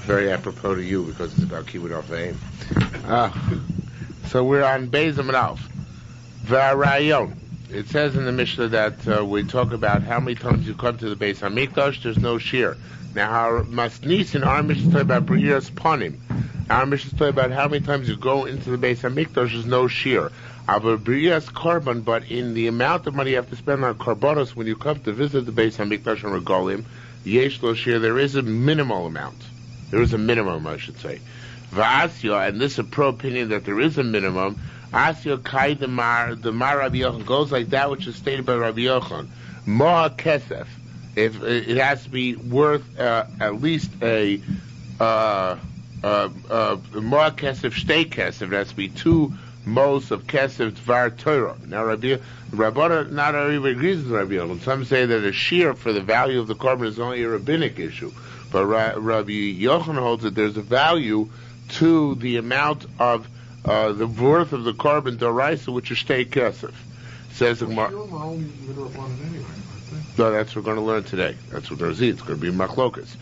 Very apropos to you because it's about kibbutz off aim. So we're on Beis Amud Aleph. V'arayon. It says in the Mishnah that we talk about how many times you come to the Beis Hamikdash. There's no shiur. Now, our Masnisin, our Mishnah talk about Brias Panim. Our Mishnah talk about how many times you go into the Beis Hamikdash. There's no shiur. Our Brias Korban, but in the amount of money you have to spend on Korbanos when you come to visit the Beis Hamikdash and Regalim, Yesh Lo Shiur, there is a minimal amount. There is a minimum, I should say. V'asya, and this is a pro opinion that there is a minimum. Asya kai the Mar Rabbi Yochanan goes like that which is stated by Rabbi Yochanan. Moha kesef. If it has to be worth at least a moha kesef shtei kesef, it has to be 2 moles of kesef dvar Torah. Now Rabbanan not everybody agrees with Rabbi Yochanan. Some say that a shiur for the value of the korban is only a rabbinic issue. But Rabbi Yochanan holds that there's a value to the amount of the worth of the korban d'oraisa, which is shtei kesef. Says the Gemara. No, that's what we're going to learn today. That's what we're going to see. It's going to be machlokas.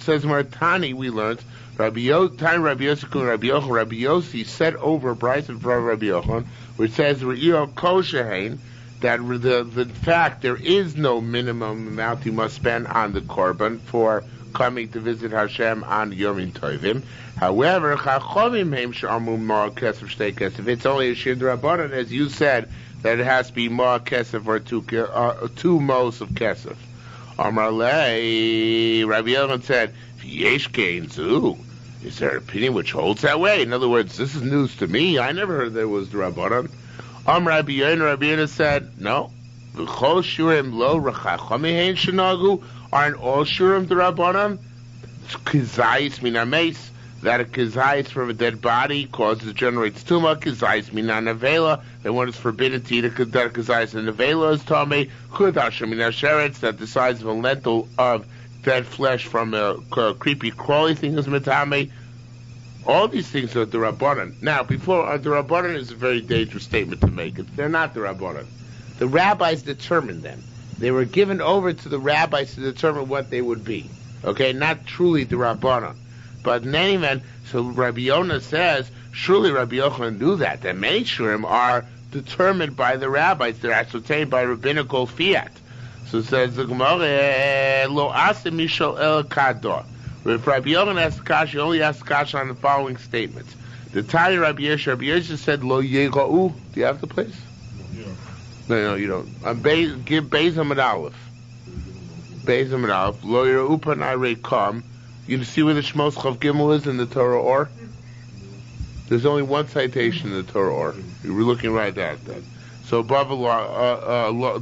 Says Martani, we learned Rabbi Yossi and Rabbi Yossi said over a brayso in front of Rabbi Yochanan, which says that the fact there is no minimum amount you must spend on the korban for coming to visit Hashem on Yomim Tovim. However, Chachamim heim she'amu ma kesef shtei kesef. It's only a shiur d'Rabbanan, as you said, that it has to be ma kesef or 2 mos of kesef. Amar lei, Rabbi Yochanan said, Yesh kein zu. Is there an opinion which holds that way? In other words, this is news to me. I never heard there was d'Rabbanan. Rabbi Yochanan said, no. V'chol shiurim lo rachachami hein shenagu. Aren't all shiurim d'Rabbanan? Kizayis min hameis. That a kizayis from a dead body generates tumah. Kizayis min hanavela. That one is forbidden to eat that kizayis and nevela is tamei. Chudasha min hasheretz. That the size of a lentil of dead flesh from a creepy crawly thing is metame. All these things are d'Rabbanan. Now, before d'Rabbanan is a very dangerous statement to make. They're not d'Rabbanan. The rabbis determined them. They were given over to the rabbis to determine what they would be. Okay, not truly d'Rabbanan. But in any event, so Rabbi Yonah says, surely Rabbi Yochanan knew that many shurim are determined by the rabbis. They're ascertained by rabbinical fiat. So it says the Gemara, lo asim mishal el kador. If Rabbi Yochanan asks kasha, he only asks kasha on the following statements. The Tanya Rabbi Yosha said, lo yega'u. Do you have the place? Yeah. No, you don't. Give Beis Amud Aleph. Beis Amud Aleph. Lo yera'u panai rekam. You see where the Shmos Chav Gimel is in the Torah Or? There's only one citation in the Torah Or. You were looking right at that. So above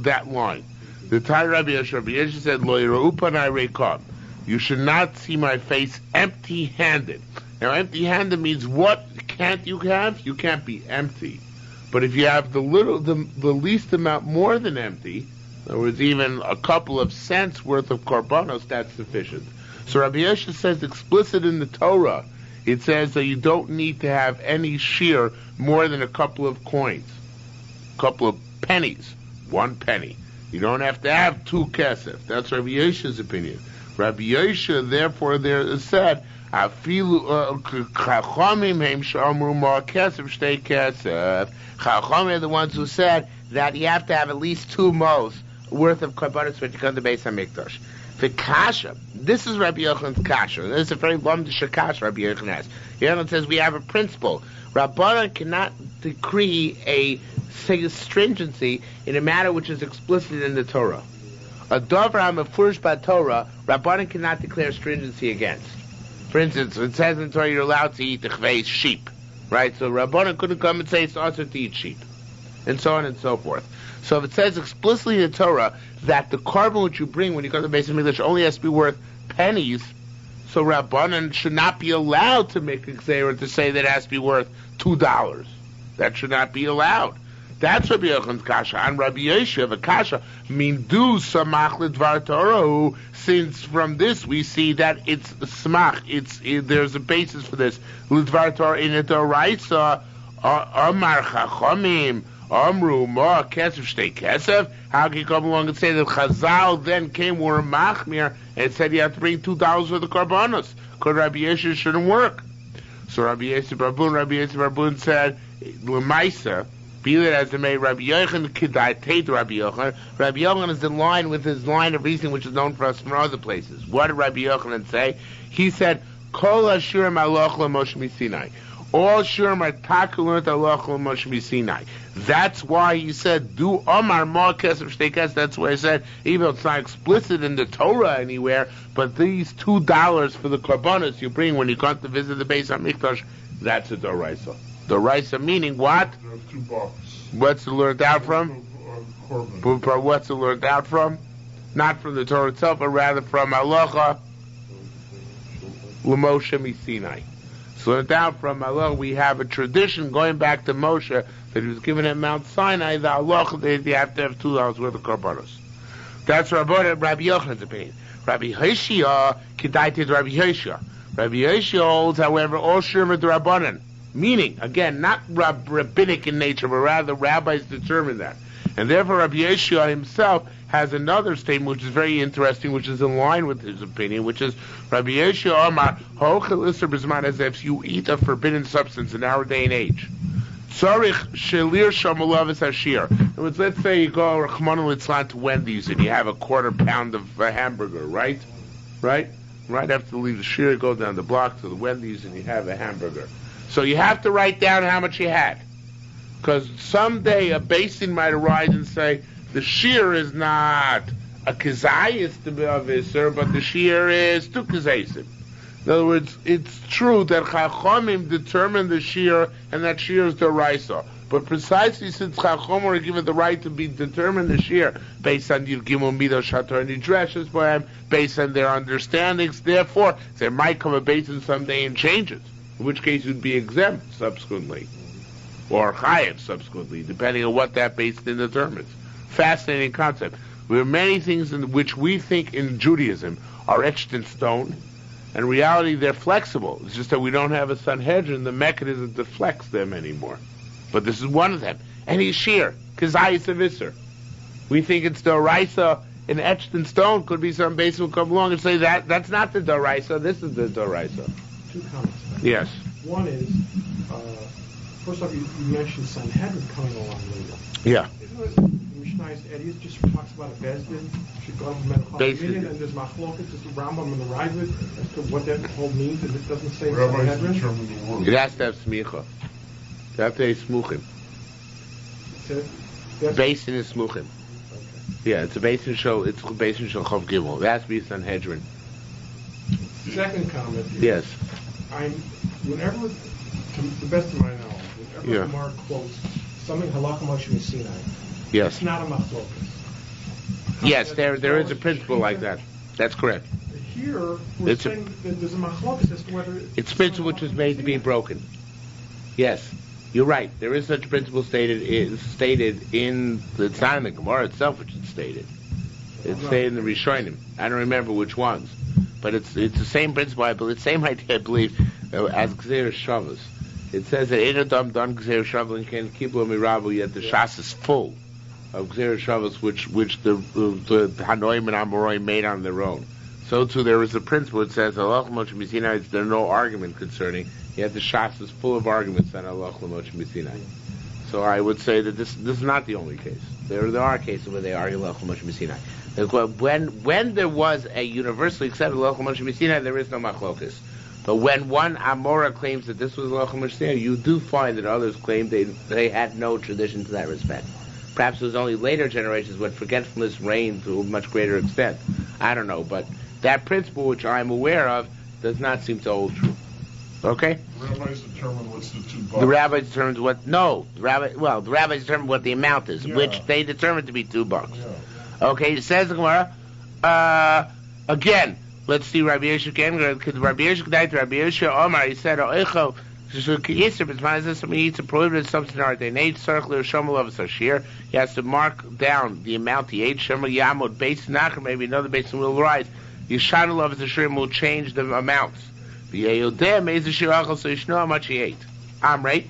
that line. The Tanya Rabbi Yosha said, lo yera'u panai rekam. You should not see my face empty-handed. Now, empty-handed means what can't you have? You can't be empty. But if you have the least amount more than empty, in other words, even a couple of cents worth of korbanos, that's sufficient. So Rabbi Yosha says explicit in the Torah, it says that you don't need to have any shiur more than a couple of coins, a couple of pennies, 1 penny. You don't have to have 2 kesef. That's Rabbi Yosha's opinion. Rabbi Yosha, therefore, there said, Chachamim heim she'amru ma kesef shtei kesef. Chachamim are the ones who said that you have to have at least 2 mos worth of korbanos when you come to Beis Hamikdash. The kasha, this is Rabbi Yochanan's kasha. This is a very lumdish kasha Rabbi Yochanan has. Yochanan says we have a principle. Rabbanan cannot decree a stringency in a matter which is explicit in the Torah. A dover hamafurish b'Torah, Rabbanan cannot declare stringency against. For instance, it says in the Torah you're allowed to eat the chvei's sheep, right? So Rabbanan couldn't come and say it's also to eat sheep, and so on and so forth. So if it says explicitly in the Torah that the korban which you bring when you go to the Beis Hamikdash only has to be worth pennies, so Rabbanan should not be allowed to make a gzeira to say that it has to be worth $2. That should not be allowed. That's Rabbi Yochanan's kasha. And Rabbi Yosha, the kasha, mindu samach l'dvar Torah. Since from this we see that it's smach, there's a basis for this. L'dvar Torah in the Doraisa, Amar Chachamim, Amru ma kesef shtei kesef. How can you come along and say that Chazal then came were machmir and said you have to bring $2 for the karbanos? Because Rabbi Yeshua shouldn't work. So Rabbi Yeshua Barbun said, L'maisa, be that as it may, Rabbi Yochanan Kedai Tate Rabbi Yochanan. Rabbi Yochanan is in line with his line of reasoning, which is known for us from other places. What did Rabbi Yochanan say? He said, Kol Ashurim Aloch L'Moshe Misinai. All Shurim are takulant Aloch L'Moshe Misinai. That's why he said, do Omar Ma Kesef Shtei. That's why he said, even though it's not explicit in the Torah anywhere, but these $2 for the karbanos you bring when you come to visit the Beis HaMikdash, that's a Doraisa. Doraisa meaning what? $2. What's it learned out from? What's it learned out from? Not from the Torah itself, but rather from Halacha L'Moshe Misinai. So learned out from Halacha, we have a tradition going back to Moshe that he was given at Mount Sinai, the Halacha, they have to have $2 worth of karbanos. That's Rabbi Yochanan's opinion. Rabbi Hoshea Kedaited Rabbi Hoshea. Rabbi Hoshea holds, however, all Shurim are D'Rabbanan. Meaning, again, not rabbinic in nature, but rather rabbis determine that. And therefore Rabbi Yeshua himself has another statement which is very interesting, which is in line with his opinion, which is Rabbi Yeshua Amar, Ho'chel Isser B'zman, as if you eat a forbidden substance in our day and age. Tzarich shelir shamulavis hashir. In other words, let's say you go Rachmana litzlan to Wendy's and you have a quarter pound of hamburger, right? Right after you leave the shiur, you go down the block to the Wendy's and you have a hamburger. So you have to write down how much you had. Because someday a basin might arise and say, the shiur is not a kazayis to be of Isser, but the shiur is two kazayisim. In other words, it's true that Chachamim determine the shiur, and that shiur is the raisa. But precisely since Chachamim are given the right to be determined the shiur, based on Yirgimul Midos Shator and Yidreshes Bohem, based on their understandings, therefore, there might come a basin someday and change it. In which case you'd be exempt subsequently, or chayev subsequently, depending on what that basin determines. Fascinating concept. There are many things in which we think in Judaism are etched in stone, and in reality they're flexible. It's just that we don't have a Sanhedrin, the mechanism deflects them anymore. But this is one of them. And he's shiur, kazayis of Isser. We think it's Doraisa, and etched in stone could be some basin will come along and say that's not the Doraisa, this is the Doraisa. Two comments. Yes. One is, first off, you mentioned Sanhedrin coming along later. Yeah. Mishnah's Eddie just talks about a Bezdin, should go to medical opinion, and there's Machloket, just the Rambam and the Ravid as to what that whole means, and it doesn't say Sanhedrin. It has to have smicha. You have to have smuchim. Basin is smuchim. Okay. Yeah, it's a basin show. It's a basin show Chav Gimel. It has to be Sanhedrin. Second comment. Yes. Whenever, to the best of my knowledge, whenever Mark quotes something Halakha Moshe Sinai, yes, it's not a machlokas. Yes, there is a principle like that. That's correct. Here, we're saying that there's a machlokas as to whether it's a principle which was made to be broken. Yes, you're right. There is such a principle stated in it's not in the Gemara itself, which is stated. It's stated in the Rishonim. I don't remember which ones. But it's the same principle, I believe, same idea, I believe, as Gzeir Shabbos. It says that Ein Adam done Gzeir Shabbos and can keep Mirabu, yet the Shas is full of Gzeir Shabbos, which the Hanoim and Amoraim made on their own. So too, there is a principle that says Halach Moshe Misinai, there's no argument concerning, yet the Shas is full of arguments on Halach Moshe Misinai. So I would say that this is not the only case. There are cases where they argue Halach Moshe Misinai. When there was a universally accepted Halach Moshe Misinai, there is no machlokas. But when one Amora claims that this was Halach Moshe Misinai, you do find that others claim they had no tradition to that respect. Perhaps it was only later generations when forgetfulness reigned to a much greater extent. I don't know, but that principle, which I'm aware of, does not seem to hold true. Okay? The rabbis determine what's the $2. The rabbi determines what. No, the rabbis determine what the amount is, which they determine to be $2. Yeah. Okay, it says the Gemara. Again, let's see Rabbi Yeshua again. Rabbi Yeshua Omar, he said, "Oicho, something he eats a prohibited substance in our day. He has to mark down the amount he ate. Shema Yamod base nachar, maybe another basin will rise. Yishanu of the shiur will change the amounts. So you know how much he ate. Amrei,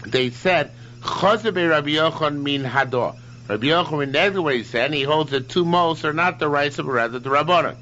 they said Chazebe Rabbi Yochanan min Hador. Rabbi Yochanan reneged what he said, and he holds that two most are not the rights but rather the Rabbanan.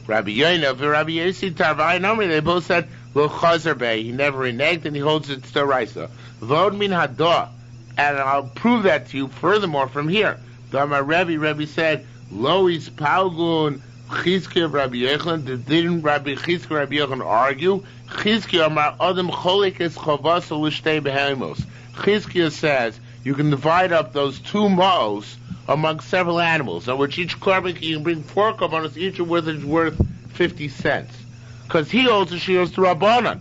Rabbi Yoina and Rabbi Yossi Tarvai Nomri, they both said, Lo Chazer Bey. He never reneged, and he holds it to the Raisa. Vod min Hador. And I'll prove that to you furthermore from here. Dama Rebbe said, Lois Palgun Chizkiya Rabbi Yochanan. Didn't Rabbi Chizkiya Rabbi Yochanan argue? Chizkiya Amar Adam Cholik es Chavas L'Shtei Behemos. Chizkiya says you can divide up those two mo's among several animals, on which each carbon you can bring 4 carbonos, each of which is worth 50 cents. Because he holds the shiurs to Rabbanan.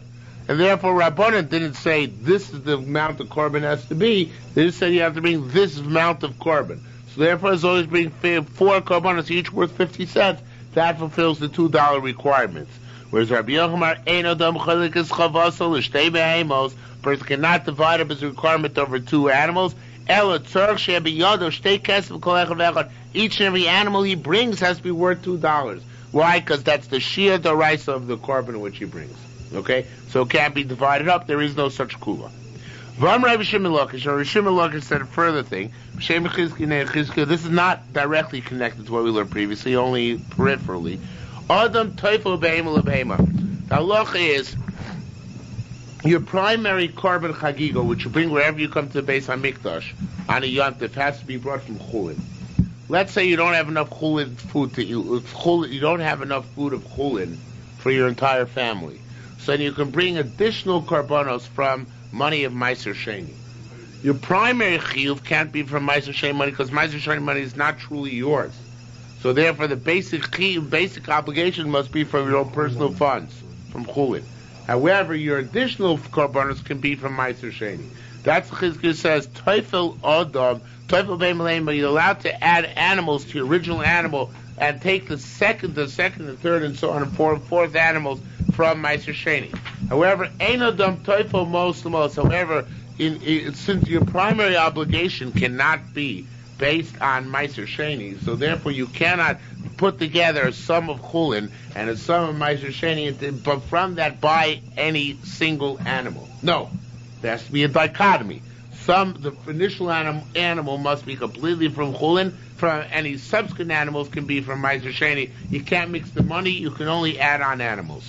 And therefore Rabbanan didn't say this is the amount the carbon has to be. They just said you have to bring this amount of carbon. So therefore as long as you bring 4 carbonos, each worth 50 cents, that fulfills the $2 requirements. Whereas Rabbi Yochanan, Ein Adam Cholik es Chavasa L'Shtei Behemos, person cannot divide up his requirement over 2 animals. Each and every animal he brings has to be worth $2. Why? Because that's the shiur d'oraisa of the carbon which he brings. Okay? So it can't be divided up. There is no such kula. Rabbi Shimon Lakish said a further thing. This is not directly connected to what we learned previously, only peripherally. Adam toifel be'ema lebe'ema. The halacha is your primary carbon chagiga, which you bring wherever you come to the base on Mikdash, on a yontif, has to be brought from chulin. Let's say you don't have enough chulin food to eat. You don't have enough food of chulin for your entire family. So then you can bring additional karbanos from money of Meiser Sheni. Your primary chiyuv can't be from Meiser Sheni money because Meiser Sheni money is not truly yours. So therefore the basic chiyuv, basic obligation must be from your own personal funds, from chulin. However, your additional korbanos can be from Meiser Sheni. That's what Chizkiah says, Teufel Odom, Teufel Be'Meleim, but you're allowed to add animals to your original animal and take the second, and third, and so on, and fourth animals from Meiser Sheni. However, Ein Odom Teufel Mos. However, since your primary obligation cannot be based on Meiser Sheni, so therefore you cannot put together a sum of chulin and a sum of Meiser Sheni, but from that buy any single animal. No, there has to be a dichotomy. The initial animal must be completely from chulin. From any subsequent animals can be from Meiser Sheni. You can't mix the money. You can only add on animals.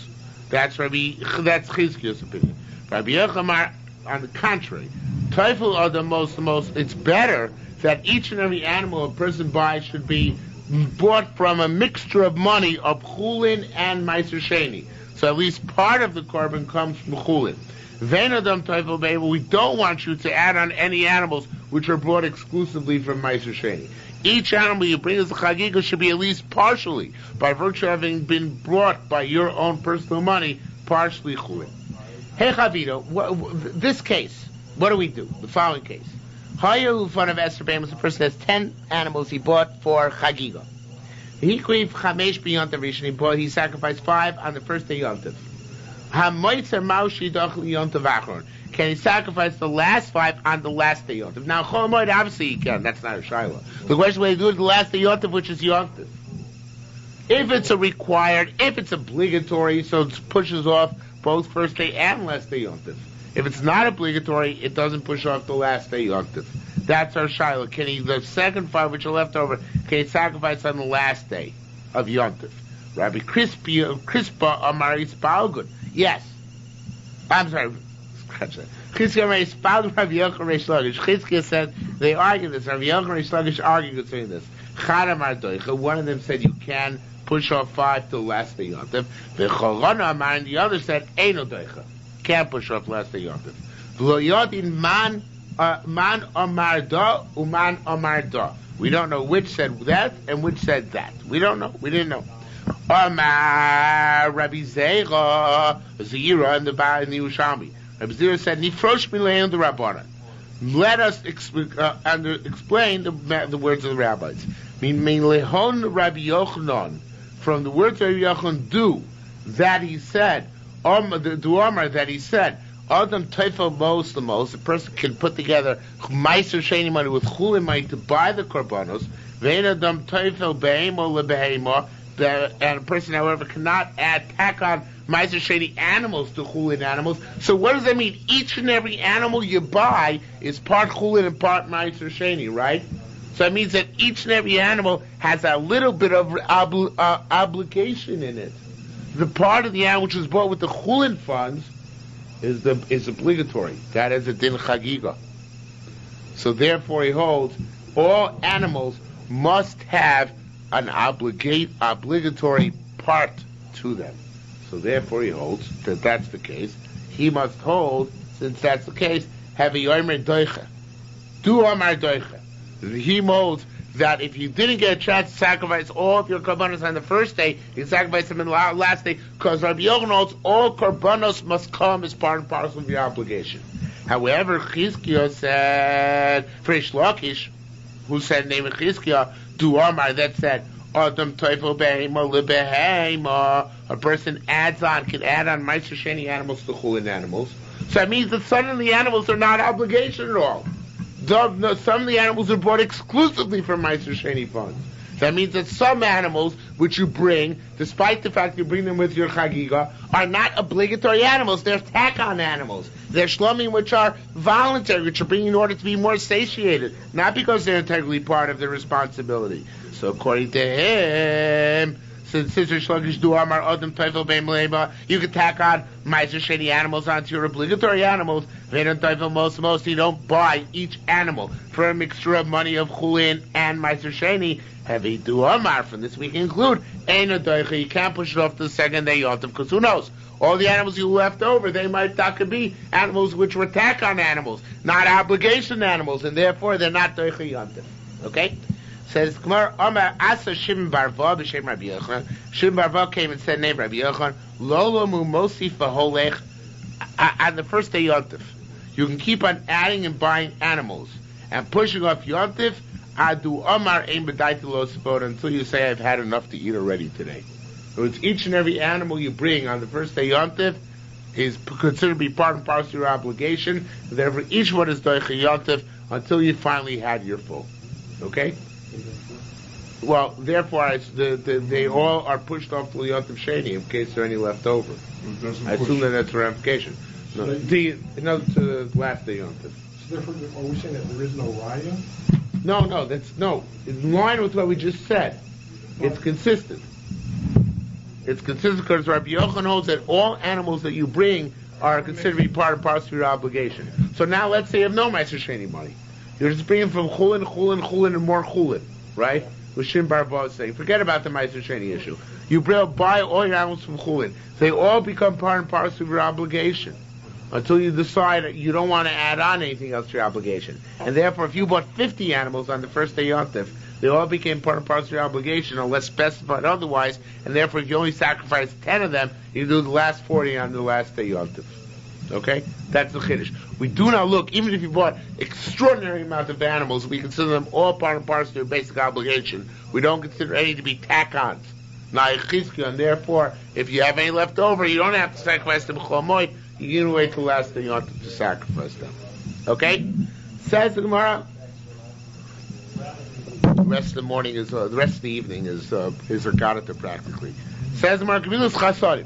That's Chizkiya's opinion. Rabbi Yochanan, on the contrary, Teufel are the most. It's better that each and every animal a person buys should be bought from a mixture of money of chulin and Meiser Sheni. So at least part of the carbon comes from chulin. Venadam Teufel Be'ema, we don't want you to add on any animals which are brought exclusively from Meiser Sheni. Each animal you bring as a chagiga should be at least partially, by virtue of having been brought by your own personal money, partially chulin. Hey Chavito, this case, what do we do? The following case. Hayu fun of Esther Bam was a person has 10 animals he bought for chagiga. He grieved chamesh b'yontav rishon. He sacrificed 5 on the first day yontav. Hamoitzer maushi dachli yontav achron. Can he sacrifice the last 5 on the last day yontav? Now cholamoid obviously he can. That's not a shaila. The question is, do it the last day yontav, which is yontav. If it's if it's obligatory, so it pushes off both first day and last day yontav. If it's not obligatory, it doesn't push off the last day yontif. That's our shiloh. Can he, the second 5 which are left over, can he sacrifice on the last day of yontif? Rabbi Crispa Amaris Balgun. Yes. I'm sorry. Scratch that. Chizkiah said, they argue this. Rabbi Yochanan Reish Lakish argued concerning this. One of them said you can push off 5 till last day yontif. And the other said, Eino doicha. Can't push off last day yontif. Man amarda uman amarda. We don't know which said that and which said that. We don't know. We didn't know. Amar Rabbi Zera in the Yerushalmi. Rabbi Zera said, "Nifrosh milein the Rabbanan." Let us explain the words of the rabbis. Min lehon Rabbi Yochanan, from the words of Rabbi Yochanan, do that he said. That he said, Adam Teufel Mos, the person can put together Meiser Sheni money with chulin money to buy the korbanos. Vein Adam Teufel Be'ema LeBehema, and a person, however, cannot tack on Meiser Sheni animals to Chulin animals. So what does that mean? Each and every animal you buy is part Chulin and part Meiser Sheni, right? So that means that each and every animal has a little bit of obligation in it. The part of the animal which was bought with the Chulin funds is obligatory. That is a din chagiga. So therefore he holds all animals must have an obligatory part to them. So therefore he holds that that's the case. He must hold, since that's the case, have a yomer doicha. Do omar doicha. He holds that if you didn't get a chance to sacrifice all of your korbanos on the first day, you can sacrifice them in the last day, because Rabbi Yochanan holds all korbanos must come as part and parcel of your obligation. However, Chizkiah said, for Reish Lakish, who said the name of Chizkiah, Du Amar, that said, Adam Teufel Behema Lebehema, a person can add on Meiser Sheni animals to Chulin animals. So that means that some of the animals are not obligation at all. Some of the animals are bought exclusively from Meiser Sheni funds. That means that some animals which you bring, despite the fact you bring them with your chagiga, are not obligatory animals. They're tack-on animals. They're shlomim which are voluntary, which are bringing in order to be more satiated, not because they're integrally part of their responsibility. So according to him, since Shlokish Du Amar Adam Teufel Beim Leba, you can tack on Meiser Sheni animals onto your obligatory animals. Ve'en Teufel most you don't buy each animal for a mixture of money of Chulin and Meiser Sheni. Heavy Du Amar, from this we can include Eina Doicha. You can't push it off to the second day Yontif, because who knows? All the animals you left over, that could be animals which were tack-on animals, not obligation animals, and therefore they're not Doicha Yontif. Okay? Says Gemara, Amar Asa Shimon Barva b'Shem Rabbi Yochanan. Shimon Barva came and said, name Rabbi Yochanan, Lolo mu mosif v'holech. On the first day Yontif, you can keep on adding and buying animals and pushing off Yontif. Adu Amar Ein B'Daiti Lo Sipot, until you say I've had enough to eat already today. So it's each and every animal you bring on the first day Yontif is considered to be part and parcel of your obligation. Therefore, each one is Doicha Yontif until you finally had your full. Okay? Well, therefore, they all are pushed off to Yontif Sheni in case there are any left over. I assume that's a ramification. No, to the last day Yontif. So therefore, are we saying that there is no raya? No, in line with what we just said. It's consistent. It's consistent because Rabbi Yochanan holds that all animals that you bring are considered to be part and parcel of your obligation. So now let's say you have no Meiser Sheni money. You're just bringing from Chulin, and more Chulin, right? What Shim Barba is saying. Forget about the Meiser Sheni issue. You buy all your animals from Chulin. They all become part and parcel of your obligation, until you decide you don't want to add on anything else to your obligation. And therefore, if you bought 50 animals on the first day Yontif, they all became part and parcel of your obligation unless specified otherwise, and therefore if you only sacrifice 10 of them, you do the last 40 on the last day Yontif. Okay? That's the Chiddush. We do not look, even if you bought extraordinary amount of animals, we consider them all part and parcel of your basic obligation. We don't consider any to be tack-ons. And therefore, if you have any left over, you don't have to sacrifice them Chol you can wait till the last day you want to sacrifice them. Okay? Says the Gemara. The rest of the evening is Regatta practically. Says the Gemara, Gemilas Chasadim.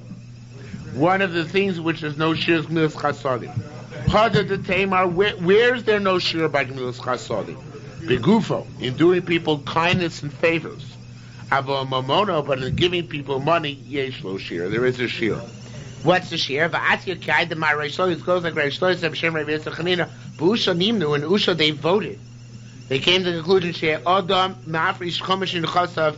One of the things which there's no shiur is Gemilas Chasadim. Pada de Tamar, where is there no shiur by Gemilas Chasadim? Begufo, in doing people kindness and favors. Avo Mamono, but in giving people money, yesh lo shiur. There is a shiur. What's the shiur? Va'asya k'ayda ma Reish Lakish. It goes like Reish Lakish said, B'Shem Rabbi Yitzchak Chanina. B'Usha nimnu, and Usha they voted. They came to the conclusion, Shei Adam ma'afrish chomesh in chasav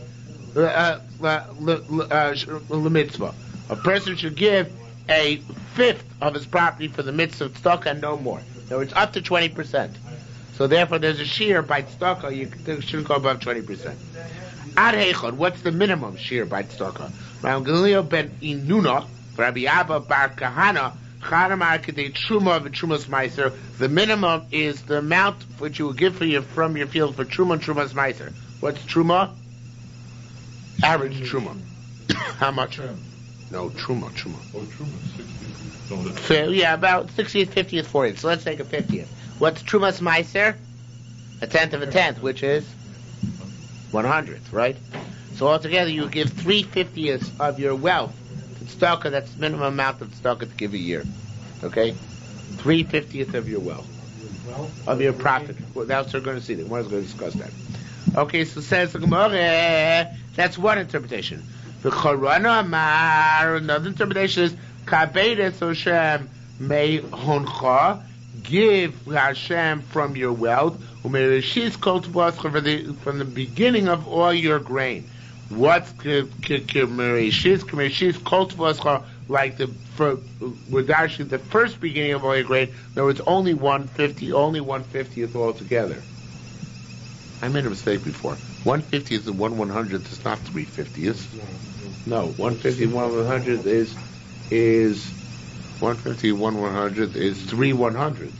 l'mitzvah. A person should give a fifth of his property for the mitzvah of tzedakah and no more. So it's up to 20%. So therefore, there's a shiur by tzedakah. You shouldn't go above 20%. Ad heichod, what's the minimum shiur by tzedakah? Rav Gamliel ben Inuna. Rabbi Abba Bar Kahana, the minimum is the amount which you will give from your field for Truma and Truma's Meiser. What's Truma? Average Truma. How much? 10. No, Truma. Oh, Truma, 60. So, yeah, about 60th, 50th, 40th. So let's take a 50th. What's Truma's Meiser? A tenth of a tenth, which is 100th, right? So So altogether, you give 3/50 of your wealth to tzedakah. That's the minimum amount of tzedakah to give a year. Okay, 3/50 of your wealth, of your profit. Well, that's what we're going to see. The Gemara is going to discuss that. Okay, so says the Gemara. That's one interpretation. The Chorana Amar. Another interpretation is Kabedes Hashem Mei Honcha. Give Hashem from your wealth. From the beginning of all your grain. What's like the first beginning of all your grain? No, it's only 1/50, only 1/50th altogether. I made a mistake before. 1/50th and 1/100th is not 3/50ths. No, 1/50 and 1/100th is 1/50 and 1/100th is 3/100ths.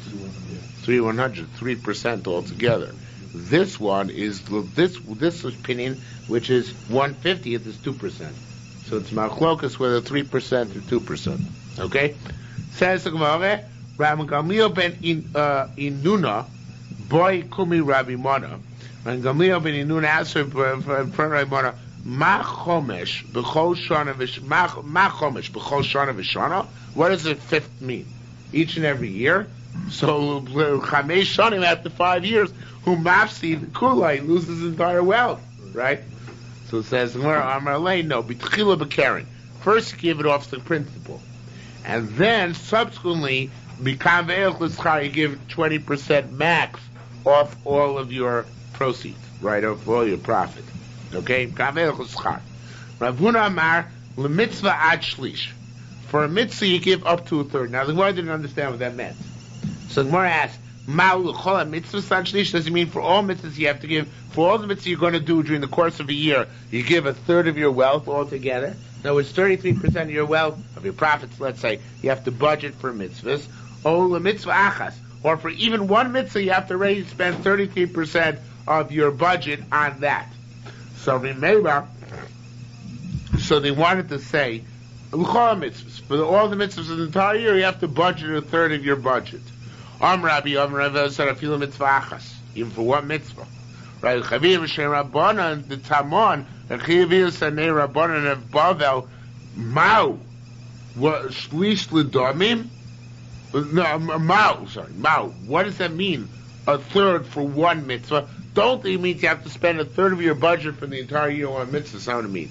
3/100, 3% altogether. This one is this opinion, which is 1/50th is 2%. So it's machlokas whether 3% or 2%. Okay? Says the Gemara, Rabbi Gamliel ben Inuna, boy kumi Rabbi Mona. And Gamliel ben Inuna asked for Rabbi Mona, Ma chomesh b'chol shana v'shana. What does the fifth mean? Each and every year. So chamesh shanim after 5 years, who mafsid kulai loses his entire wealth, right? So it says Amar Lei, no, b'tchila b'karen. First, give it off to the principal, and then subsequently, b'kam ve'ech l'schar, you give 20% max off all of your proceeds, right, of all your profit. Okay, b'kam ve'ech l'schar. Rav Huna Amar l'mitzvah ad shlish. For a mitzvah, you give up to a third. Now, the Gemara didn't understand what that meant. So the Gemara asked, Ma'u l'chol mitzvah ad shlish? Does it mean for all mitzvahs you have to give? For all the mitzvahs you're going to do during the course of a year, you give a third of your wealth altogether. In other words, 33% of your wealth, of your profits, let's say, you have to budget for mitzvahs. Or l'mitzvah achas. Or for even one mitzvah, you have to spend 33% of your budget on that. So remember, so they wanted to say, l'chol mitzvahs. For all the mitzvahs of the entire year, you have to budget a third of your budget. Rabbi said, I feel a mitzvah achas. Even for one mitzvah. Right, Chavim Shem Rabbanan the Tamon and Chavim Sanei Rabbanan of Bavel Mau what Shlish L'Domim? No, Mau. What does that mean? A third for one mitzvah? Don't it mean you have to spend a third of your budget for the entire year on mitzvah? That's not what it means.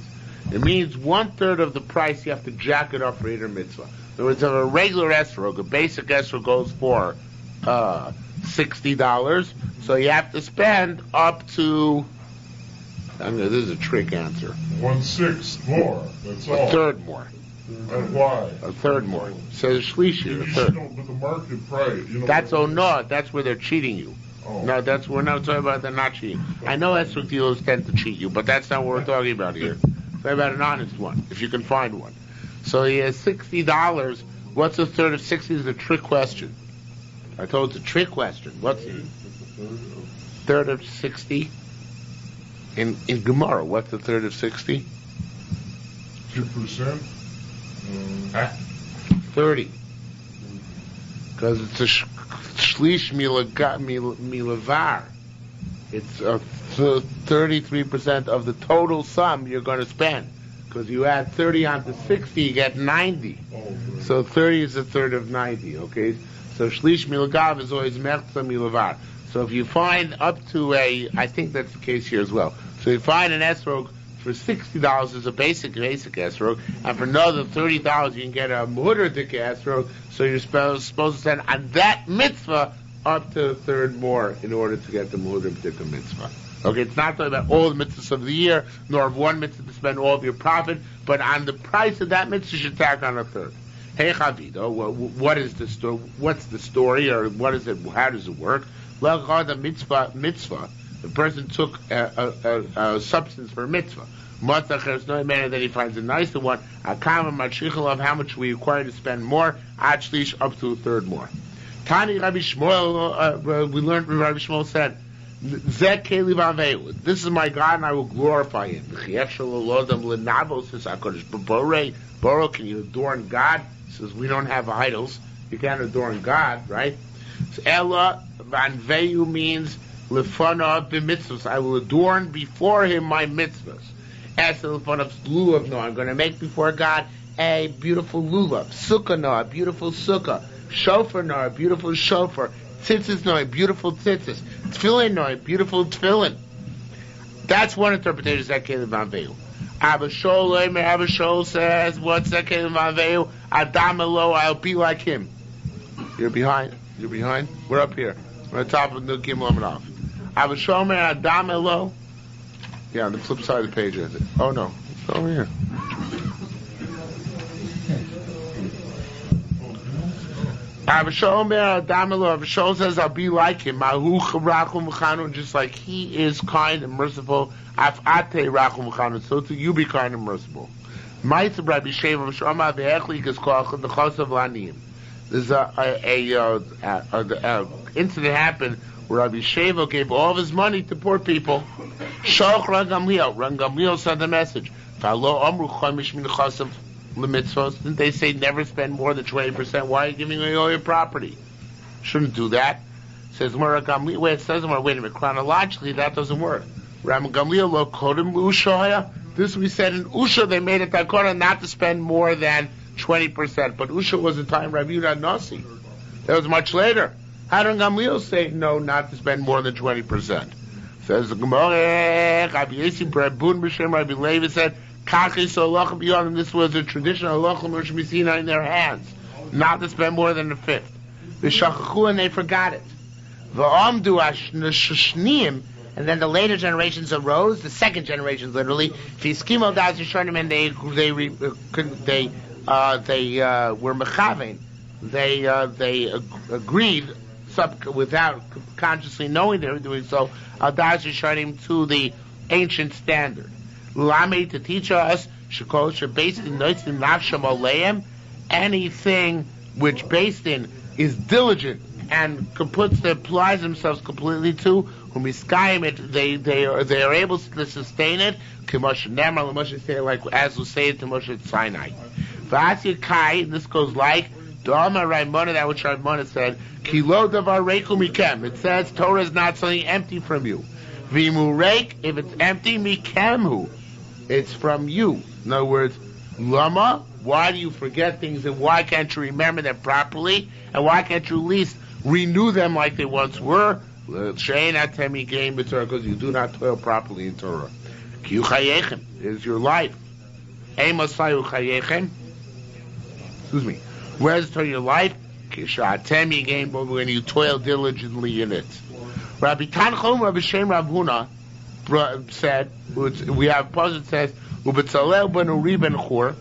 It means 1/3 of the price you have to jack it up for either mitzvah. In other words, a regular esrog, a basic esrog goes for $60, so you have to spend up to. This is a trick answer. 1/6 more. That's all. A third more. And why? A third more. Says shlishi. A third. But the market price. That's no. That's where they're cheating you. Oh. No, we're not talking about they're not cheating. I know esrog dealers tend to cheat you, but that's not what we're talking about here. We're talking about an honest one, if you can find one. So he has $60. What's a third of 60 is a trick question. I told it's a trick question. What's a third of 60? In Gemara, what's a third of 60? 2%? 30. Because it's a shlish milavar. It's 33% of the total sum you're going to spend. Because you add 30 onto 60, you get 90. So 30 is a third of 90, okay? So shlish milagav is always merza milavar. So if you find up to I think that's the case here as well. So you find an esrog for $60 is a basic esrog, and for another $30 you can get a muhuddik esrog. So you're supposed to spend on that mitzvah up to a third more in order to get the muhuddik mitzvah. Okay, it's not talking about all the mitzvahs of the year, nor of one mitzvah to spend all of your profit, but on the price of that mitzvah you should tack on a third. Hey Chavido, what is the story? What's the story, or what is it? How does it work? The mitzvah. The person took a substance for a mitzvah. There's no manner that he finds a nicer one. Akama machichel of how much we require to spend more. Ad shlish up to a third more. Tani Rabbi Shmuel, we learned what Rabbi Shmuel said. This is my God, and I will glorify Him. Boro, can you adorn God? He says we don't have idols. You can't adorn God, right? So Ella vanveyu means lefana b'mitzvahs. I will adorn before Him my mitzvahs. Lulav, no, I'm going to make before God a beautiful lulav. Sukkah, no, a beautiful sukkah. Shofar, no, a beautiful shofar. Tzitzis, no, a beautiful tzitzis. Tefillin, no, a beautiful tefillin. That's one interpretation of Zekelim Vanveu. Abba Shaul says, what's Zekelim Vanveu? Adam Elo, I'll be like him. You're behind. We're up here. We're on top of the Gimel Amarav. Abba Shaul Adam Elo. Yeah, on the flip side of the page, is it? Oh no, it's over here. Abba Shaul says, I'll be like him. Just like he is kind and merciful. So too you be kind and merciful. There's a incident happened where Rabbi Sheva gave all of his money to poor people. Gamliel sent a message. Didn't they say never spend more than 20%? Why are you giving away all your property? Shouldn't do that. Says wait a minute, chronologically that doesn't work. Ram Gamliel lo kodim ushaya. This we said in Usha they made it takora not to spend more than 20%. But Usha was the time Rabbi Yehuda Nasi. That was much later. How did Gamliel say no, not to spend more than 20%? Says the Gemara, Rabbi Yesi Brebun B'Shem Rabbi Levi said, Kachi so halacha beyond, and this was a traditional halacha Moshe Messina in their hands, not to spend more than a fifth. V'shachachu, and they forgot it. V'amdu ashneim, and then the later generations arose, the second generation literally. V'skimo das yishonim, and they were mechavein. They agreed without consciously knowing they were doing so. Al das yishonim, to the ancient standard. Lame, to teach us, anything which based in is diligent and applies themselves completely to, they are able to sustain it, like as we say it to Moshe Sinai. This goes like that which Raimona said, it says Torah is not something empty from you. V'imurek, if it's empty, mikemhu, it's from you. In other words, lama, why do you forget things and why can't you remember them properly? And why can't you at least renew them like they once were? Because you do not toil properly in Torah. Ki chayechem is your life. Emasayu chayechem. Excuse me. Where's your life? Kishatem yigem, when you toil diligently in it. Rabbi Tanchum, Rabbi Shem, Rav Huna said, we have a passage that says, "Ubetzalel ben Uri ben Chur,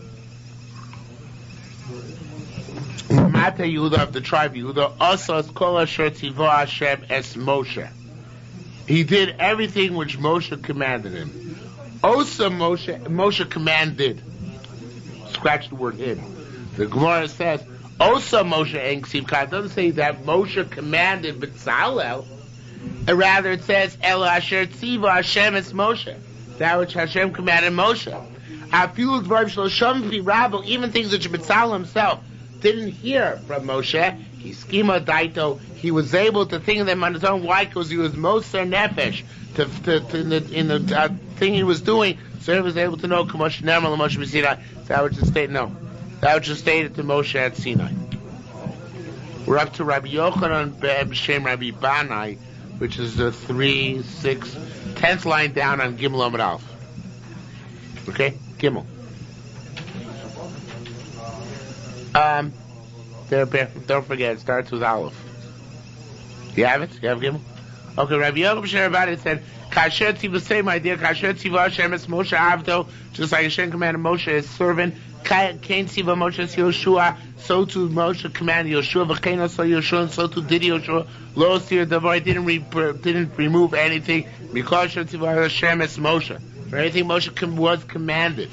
Mata Yehuda of the tribe Yehuda, Asas Kol Asher Tzivo Hashem Es Moshe." He did everything which Moshe commanded him. Osa Moshe commanded. Scratch the word him. The Gemara says, Osa Moshe En Ksiv Ka. It doesn't say that Moshe commanded Betzalel. Rather, it says, El Asher Tziva Hashem Es Moshe, that which Hashem commanded Moshe. Even things which Betzalel himself didn't hear from Moshe, he schema daito, he was able to think of them on his own. Why? Because he was moser nefesh in the thing he was doing, so he was able to know Moshe Nemal and Moshe Sinai. That which is stated, no. That which is stated to Moshe at Sinai. We're up to Rabbi Yochanan B'Shem Rabbi Banai, which is the 3, 6, 10th line down on Gimel Amud Aleph. Okay? Gimel. Don't forget, it starts with Aleph. You have it? You have Gimel? Okay, Rabbi Yochanan B'Shem Rabbi Banai said, Kasher Tziva, same idea, Kasher Tziva Hashem es Moshe Avdo, just like Hashem commanded Moshe his servant, Kain Tziva Moshe es Yoshua, so too Moshe commanded Yoshua, V'chein so Yoshua, and so too did Yoshua, Lo Sir Davar, didn't remove anything, because Tziva Hashem es Moshe, for anything Moshe was commanded.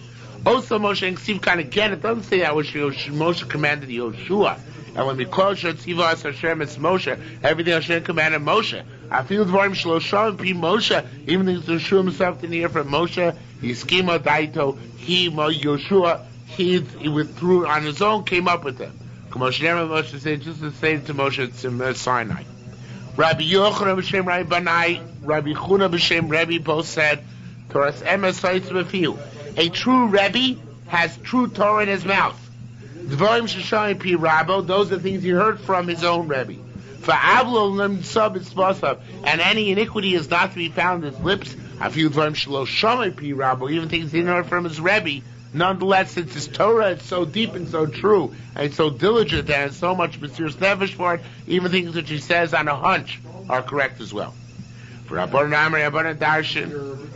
Also Moshe and Ksiv Khan, again, it doesn't say that was Moshe commanded Yoshua. And when we call Tziva Hashem es Moshe, everything Hashem commanded Moshe. I feel the Varim Shloshah Pi Moshe, even though Yoshua himself didn't hear from Moshe, he schema daito, Yoshua, he withdrew on his own, came up with them. Moshe said, just to say to Moshe, it's Sinai. Rabbi Yochanan B'Shem Rabbi Banai, Rabbi Chuna B'Shem Rabbi both said, Torah's emes saitz b'fiu. A true Rebbe has true Torah in his mouth. Dvorim Yerushalmi Peah, those are things he heard from his own Rebbe. And any iniquity is not to be found in his lips. Even things he didn't hear from his Rebbe. Nonetheless, since his Torah is so deep and so true, and so diligent, and so much mysterious nefesh for it, even things which he says on a hunch are correct as well. For Rabbanan Amri, Rabbanan Darshan.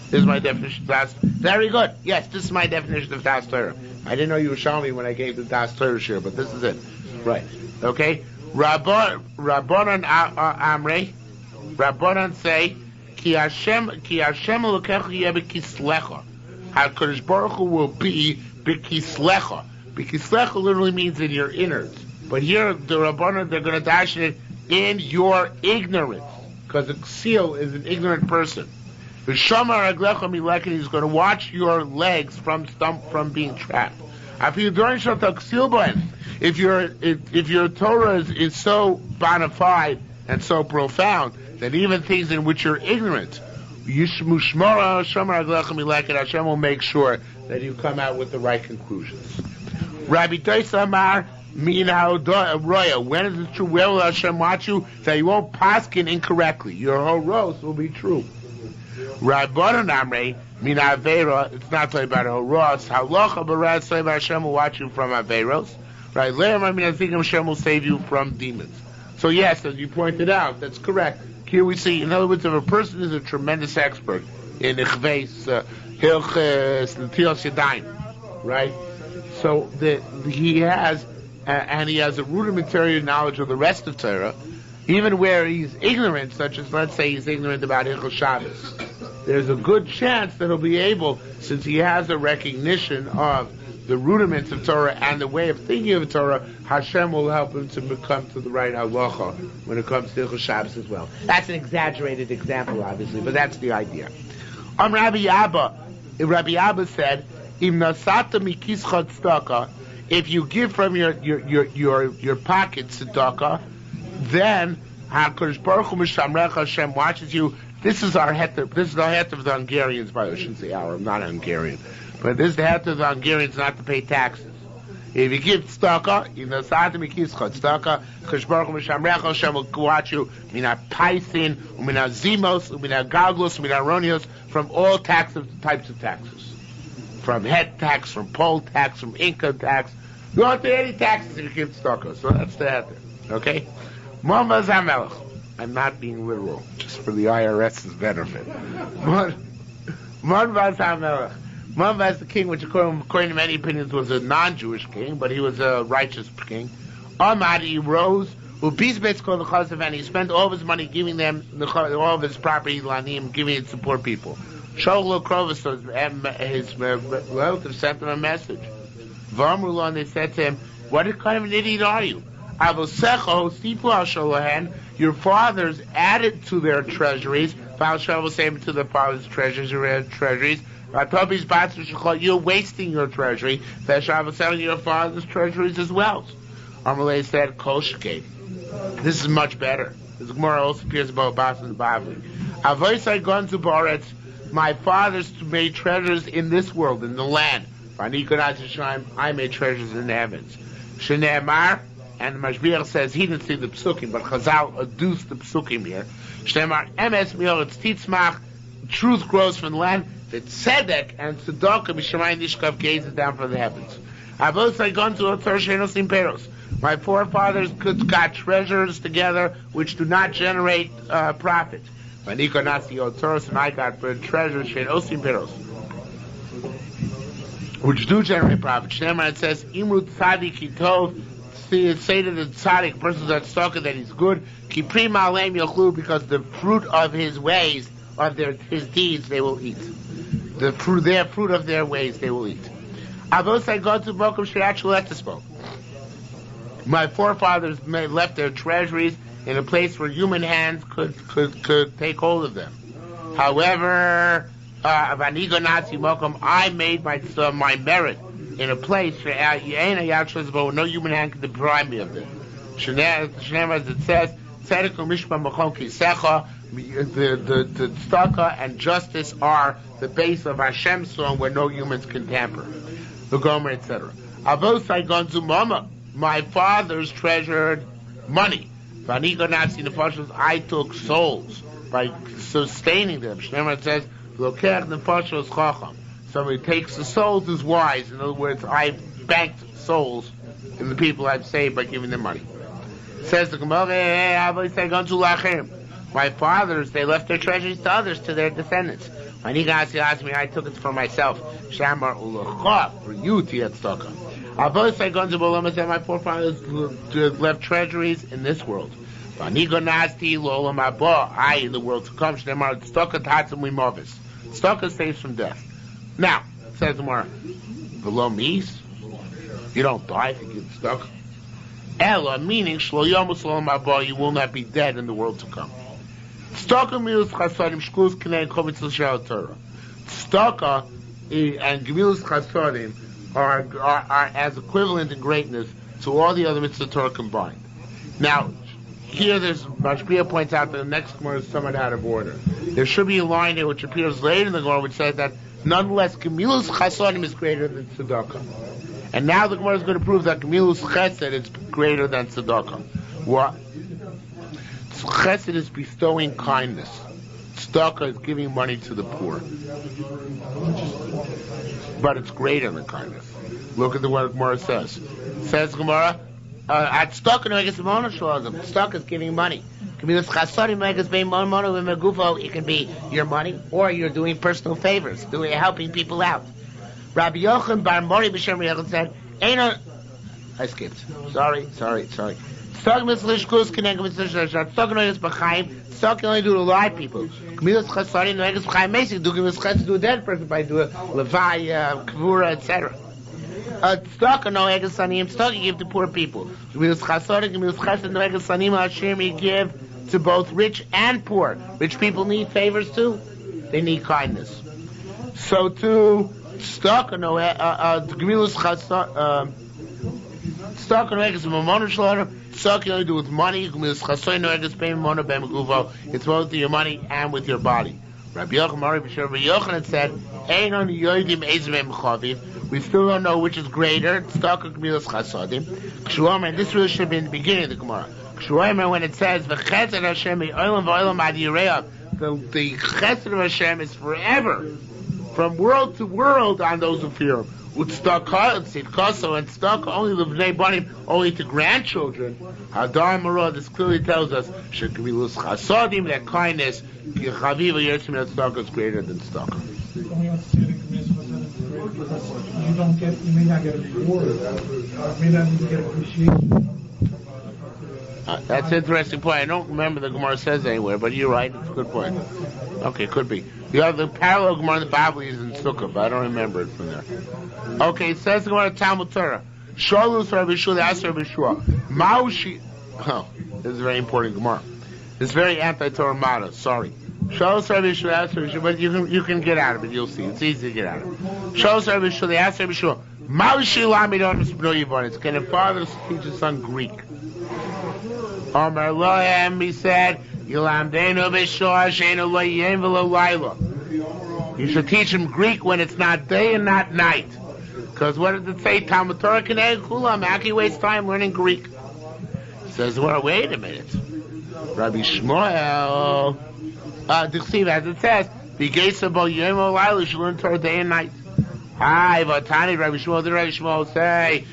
This is my definition of Das. Very good. Yes, this is my definition of Das Torah. I didn't know you were showing me when I gave the Das Torah share, but this is it. Right. Okay. Rabbanan Amri. Rabbanan say, Ki Hashem Elokecha yeh b'kislecha. HaKadosh Baruch Hu will be b'kislecha. B'kislecha literally means in your innards. But here, the Rabbanan, they're going to dash it in your ignorance. Because a seal is an ignorant person. He's going to watch your legs from being trapped. If your Torah is so bona fide and so profound that even things in which you're ignorant, Hashem will make sure that you come out with the right conclusions. Rabbi Tosa Amar, when is it true? Where will Hashem watch you? That you won't paskin incorrectly. Your whole roast will be true. Rabbanan Amrei, min Aveira, it's not talking about Horos. Halacha Barat say Hashem will watch you from Aveiros. Right? Le'am, I think Hashem will save you from demons. So yes, as you pointed out, that's correct. Here we see, in other words, if a person is a tremendous expert in Ichveis, Hilches, Netilas Yadayim, right? So he has a rudimentary knowledge of the rest of Torah, even where he's ignorant, such as, let's say, he's ignorant about Hilchos Shabbos. There's a good chance that he'll be able, since he has a recognition of the rudiments of Torah and the way of thinking of Torah, Hashem will help him to come to the right halacha when it comes to Hilchos Shabbos as well. That's an exaggerated example, obviously, but that's the idea. Rabbi Abba said, "Im nasata mikischa tzedakah," if you give from your pocket tzedakah, then HaKadosh Baruch Hu Mishamrecha, Hashem watches you. This is our heter. This is the heter of the Hungarians. By the way, I shouldn't say our. I'm not Hungarian, but this is the heter of the Hungarians not to pay taxes. If you give tzedakah, you know tzedakah mikischa tzedakah, HaKadosh Baruch Hu Mishamrecha, Hashem will watch you. Mina paisin, umina zimos, umina galglos, umina ronios, from all types of taxes, from head tax, from poll tax, from income tax. You don't pay any taxes if you give tzedakah. So that's the heter. Okay. Mama Zamelech. I'm not being literal, just for the IRS's benefit. Mama Zamelech. Mama is the king, which according to many opinions was a non-Jewish king, but he was a righteous king. Ahmad, he rose, Ubizbet's called the Chazaf, and he spent all of his money giving them all of his property, Lanim, giving it to poor people. Shoglo Krovis, his relative, sent him a message. Vamrullah, and they said to him, what kind of an idiot are you? Your fathers added to their treasuries. To their fathers' treasuries. You're wasting your treasury. Your father's treasuries as well. Amalei said, Koshke. This is much better. This Gemara also appears about Bas and Bavli. My fathers made treasures in this world, in the land. I made treasures in the heavens. Shneemar. And the Mashbiach says he didn't see the psukim, but Chazal adduced the psukim here. Shneimar emes miol it's titzmach, truth grows from the land. The tzedek and tzedakah b'shamayim nishkav gazes down from the heavens. Avos I gone to a Torah sim peros. My forefathers got treasures together which do not generate profit. Vaniko nasi otoros, and I got treasures sheinosim peros, which do generate profit. Shneimar it says imru tzadik kitov. Say to the tzaddik, person that's talking that he's good, kiprim alem yochlu, because the fruit of his ways, of his deeds, they will eat. Their fruit of their ways, they will eat. Avos I go to bokum shirachul etispo. My forefathers left their treasuries in a place where human hands could take hold of them. However, I made my merit in a place where no human hand can deprive me of it. As it says, the tzedakah and justice are the base of Hashem's throne where no humans can tamper. The Gomer, etc. Avosai gonzu mama, my fathers treasured money. I took souls by sustaining them. Shneimar says, "Lokech nefashos chacham." Somebody takes the souls is wise. In other words, I banked souls in the people I've saved by giving them money. Says the Gemara, my fathers, they left their treasures to others, to their descendants. When he asked me, I took it for myself. Shamar ulacha, for you to get tzedakah. My forefathers left treasuries in this world. I, in the world to come, tzedakah saves from death. Now, says the Gemara, below me, you don't die if you get stuck. Ella, meaning, you will not be dead in the world to come. Tzedakah and Gemilus Chasadim are as equivalent in greatness to all the other mitzvah Torah combined. Now, here Mashpia points out that the next Gemara is somewhat out of order. There should be a line there which appears later in the Gemara which says that nonetheless Gemilus Chasadim is greater than tzedakah. And now the Gemara is going to prove that Gemilus Chesed is greater than tzedakah. What? Chesed is bestowing kindness. Tzedakah is giving money to the poor. But it's greater than kindness. Look at what Gemara says. Says Gemara, at tzedakah is giving money. It can be your money, or you're doing personal favors, helping people out. Rabbi Yochanan bar Mori b'Shem Yochanan said, I skipped. Sorry. Tzedakah only do to live people. Gemilas Chasadim noeges b'chaim mesik. Do Gemilas Chesed to a dead person by doing levaya, kavura, etc. Tzedakah noeges sanim. Tzedakah give to poor people. Gemilas Chasadim, Gemilas Chesed noeges sanim Hashem. You give to both rich and poor. Rich people need favors too. They need kindness. So too, tzedakah Gemilas Chasadim. Tzedakah noeges mamona shlachim. Tzedakah only do with money. It's both with your money and with your body. Rabbi Yochanan said, we still don't know which is greater. Tzedakah Gemilas Chasadim. And this really should be in the beginning of the Gemara. When it says, the chesed of Hashem is forever, from world to world on those who fear Him. Tzedakah and tzedakah only l'vnei banim, only to grandchildren. Hadar Marah, this clearly tells us shegemilas chasadim, that kindness, chaviva yersim, that tzedakah is greater than tzedakah. You may not get a reward, you may not even get appreciation. That's an interesting point. I don't remember the Gemara says anywhere, but you're right. It's a good point. Okay, could be. You have the parallel Gemara in the Bible is in Sukkah, but I don't remember it from there. Okay, it says the Gemara Talmud Torah. Shalus Rabbi Shua, they asked Rabbi Shua, Maushi. Oh, this is a very important Gemara. It's very anti-Torah Mata. Sorry. Shalus Rabbi Shua, asked Rabbi Shua, but you can get out of it. You'll see. It's easy to get out of it. Shalus Rabbi Shua, they asked Rabbi Shua, Maushi Lamidon Spno Yivonis. Can a father teach his son Greek? Amar Lohem, he said, you should teach him Greek when it's not day and not night. Because what did it say? Talmud Torah Keneg Kulam. How can you waste time learning Greek? He says, well, wait a minute. Rabbi Shmuel, as it says, you should learn Torah day and night. Hi, Vatani, Rabbi Shmuel, did Rabbi Shmuel say,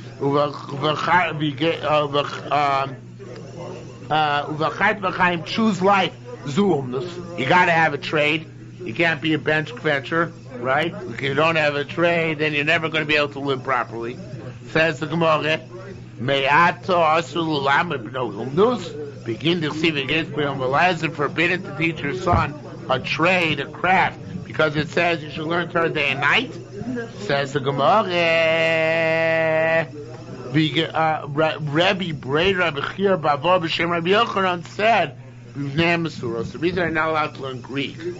choose life. Zoomness. You got to have a trade. You can't be a bench catcher, right? If you don't have a trade, then you're never going to be able to live properly. Says the Gemara, begin to see against and forbidden to teach your son a trade, a craft, because it says you should learn Torah day and night. Says the Gemara, Rabbi Bray, Rabbi Chir, Bavor, B'Shem Rabbi Yochanan said, the reason I'm not allowed to learn Greek is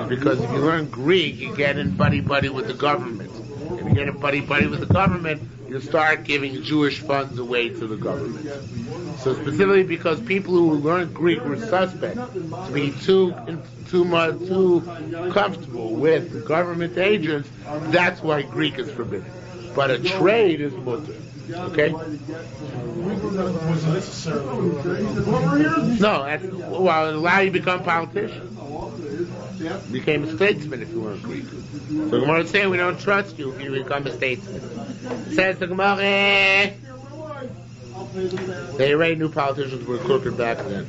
because if you learn Greek, you get in buddy-buddy with the government. If you get in buddy-buddy with the government, you start giving Jewish funds away to the government. So specifically because people who learned Greek were suspect to be too comfortable with government agents, that's why Greek is forbidden. But a trade is mutter. Okay? No, well, it allows you to become a politician. Became a statesman if you weren't Greek. So the Gemara is saying we don't trust you if you become a statesman. Says the Gemara, they already knew politicians were crooked back then.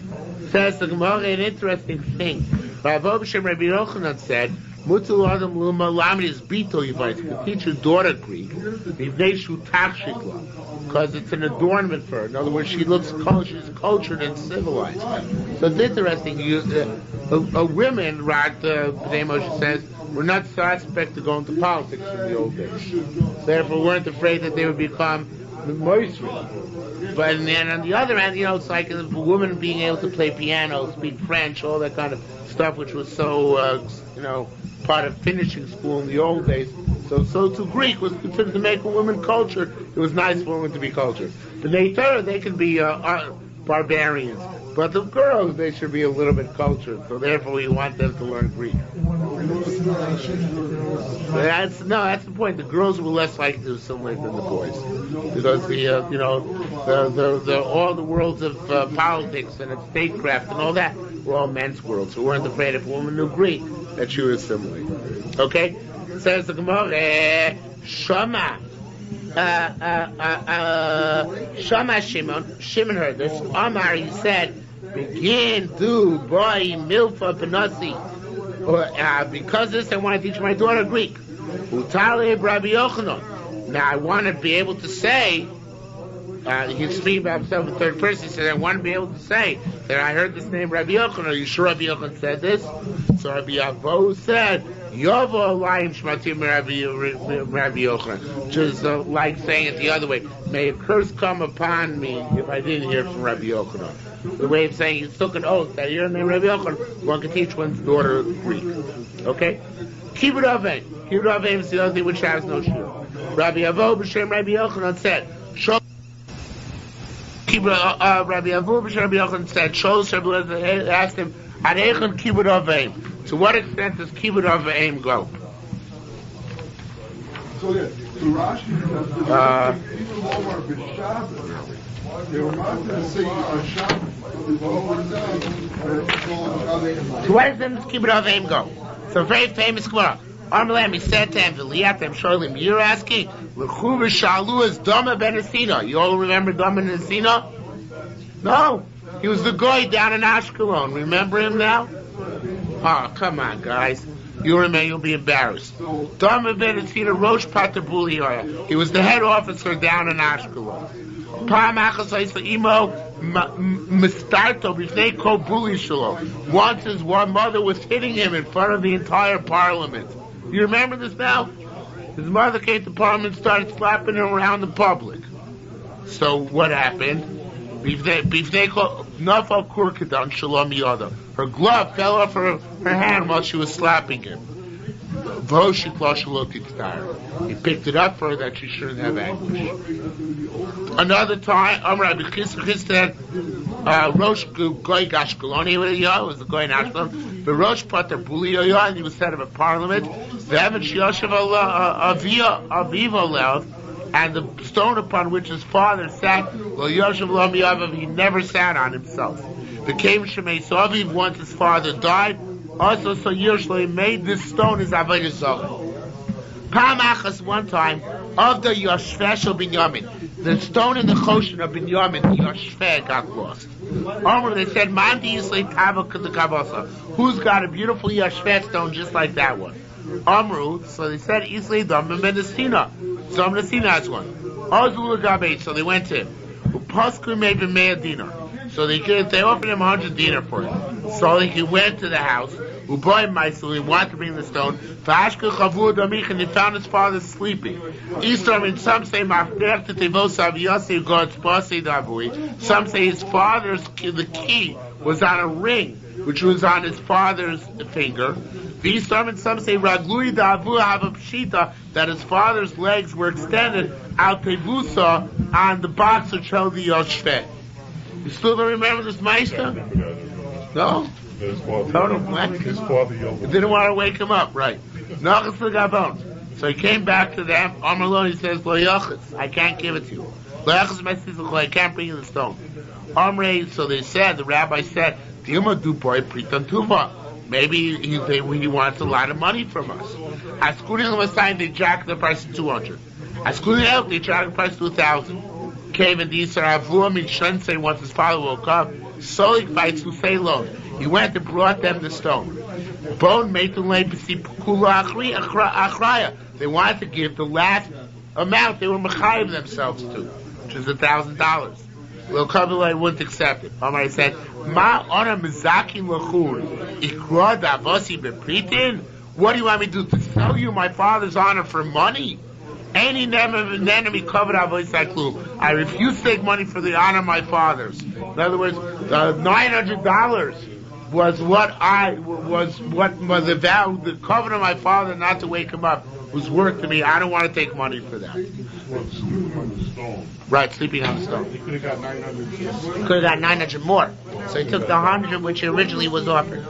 Says the Gemara, an interesting thing. Rabbi Yochanan said, Mutul Adam Luma Lamidis Bito Yivais, you can teach your daughter Greek, because it's an adornment for her. In other words, she's cultured and civilized. So it's interesting. Women, B'nai Moshe says, were not suspect to go into politics in the old days. Therefore, weren't afraid that they would become moisturists. But then on the other hand, it's like a woman being able to play piano, speak French, all that kind of stuff, which was so, part of finishing school in the old days. So too, Greek was considered to make a woman cultured. It was nice for women to be cultured. The Neitara, they can be barbarians. But the girls, they should be a little bit cultured. So therefore, we want them to learn Greek. That's the point. The girls were less likely to assimilate than the boys, because all the worlds of politics and of statecraft and all that were all men's worlds. So we weren't afraid if a woman knew Greek that she would assimilate. Okay, says the Gemara, Shama. Shama Shimon heard this. Amar, he said, begin, do, boy, milfa, penasi. Because of this, I want to teach my daughter Greek. Utale Rabbi Yochanan. Now, I want to be able to say, he's speaking about himself in the third person, he said, I want to be able to say that I heard this name Rabbi Yochanan. Are you sure Rabbi Yochanan said this? So Rabbi Avo said, Yovo Alayim Shmatim Rabbi Yochanan. Just like saying it the other way. May a curse come upon me if I didn't hear from Rabbi Yochanan. The way of saying he took an oath that your name Rabbi Yochanan, one can teach one's daughter Greek. Okay? Kibbud Aveim. Kibbud Aveim is the other thing which has no shiur. Rabbi Avo b'shem Rabbi Yochanan said, Rabbi Avo b'shem Rabbi Yochanan said, asked him, Adechan Kibbud Aveim. To what extent does Kibbud Aveim go? To what extent does Kibbud Aveim go? It's a very famous Gemara. Armalam, he said to him, V'liyatem Sholim, you're asking, L'chu v'shalu is Dama ben Asina. You all remember Dama ben Asina? No. He was the guy down in Ashkelon. Remember him now? Oh, come on, guys. You remember, you'll be embarrassed. Dama ben Asina Rosh Patabuli. He was the head officer down in Ashkelon. Once his one mother was hitting him in front of the entire parliament. You remember this now? His mother came to parliament and started slapping him around in public. So what happened? Her glove fell off her hand while she was slapping him. He picked it up for her that she shouldn't have anguish. Another time, Rabbi Chis said, Rosh Goy Gashkeloni was the Goy in Ashkelon. The Rosh Pater Buli and he was head of a parliament. The Evan Shioshav Aviva Lev, and the stone upon which his father sat, he never sat on himself. Became Shemei Saviv once his father died. Also, so Yerushalmi made this stone his Avodah Zarah. Pamachas one time of the Yoshveh shel Binyamin, the stone in the Choshen of Binyamin, the Yoshveh got lost. They said, "Mandi Yislei Tavok the Kavasa." Who's got a beautiful Yoshveh stone just like that one? Amru. So they said, "Yislei Dam ben Asina." Dam ben Asina has one. Azul Gabe. So they went to him. Upasku made him dinar. So they offered him 100 dinar for it. So he went to the house. He wanted to bring the stone. And they found his father sleeping. Some say some say his father's the key was on a ring which was on his father's finger. These some say Raglui Davu Havapshita, that his father's legs were extended al Tevusa on the box which held the Yoshve. You still don't remember this Meister? No? Total blank. His father yelled. Didn't want to wake him up, right? Nachas Gabon. So he came back to them. Amrullah, he says, Lo Yachas, I can't give it to you. Lo Yachas Mesizuch, I can't bring you the stone. Amrei, so they said, the rabbi said, Dilma Dupoy Pritan Tuva. Maybe he wants a lot of money from us. Askunin was signed, they jacked the price to 200. Askunin out, they jacked the price to 1,000. Came in these Avua Min Shensei, once his father woke up, Solik fights who say loan. He went and brought them the stone. Bone made the lane to see Kula Achraya. They wanted to give the last amount they were Machayiv themselves to, which is $1,000. Lil Kabbalah wouldn't accept it. Omar said, Ma ona mizaki l'chur, ikra davosi bepritin? What do you want me to do? To sell you my father's honor for money? Any enemy covered avoisaklum. I refuse to take money for the honor of my father's. In other words, the $900 was what was the vow, the covenant of my father not to wake him up was worth to me. I don't want to take money for that. Sleeping on the stone. Right, sleeping on the stone. He could have got 900. He could have got 900 more. So he took the 100 which originally was offered.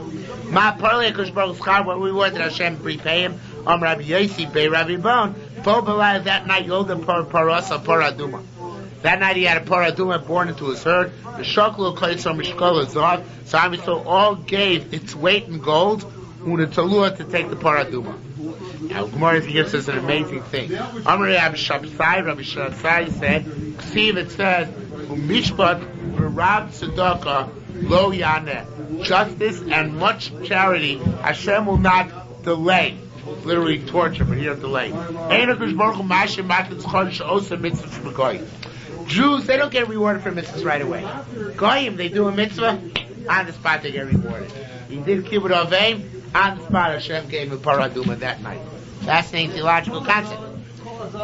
Ma parle kush baruch schar, what we wanted Hashem prepay him. Rabbi Yosi Bei Rabbi Bon. That night Yoda Parasa Paraduma. That night he had a Paraduma born into his herd. The Shoklo Kaisam Mishkola Zod. So all gave its weight in gold Una Talua to take the Paraduma. Now Gemara gives us an amazing thing. Rabbi Shabsai said, see if it says Mishpat Rab Tzedakah Lo Yaneh. Justice and much charity Hashem will not delay. Literally torture, but here delay. Jews, they don't get rewarded for mitzvahs right away. Goyim, they do a mitzvah, on the spot they get rewarded. He did kibbut avim, on the spot Hashem gave him paraduma that night. Fascinating theological concept.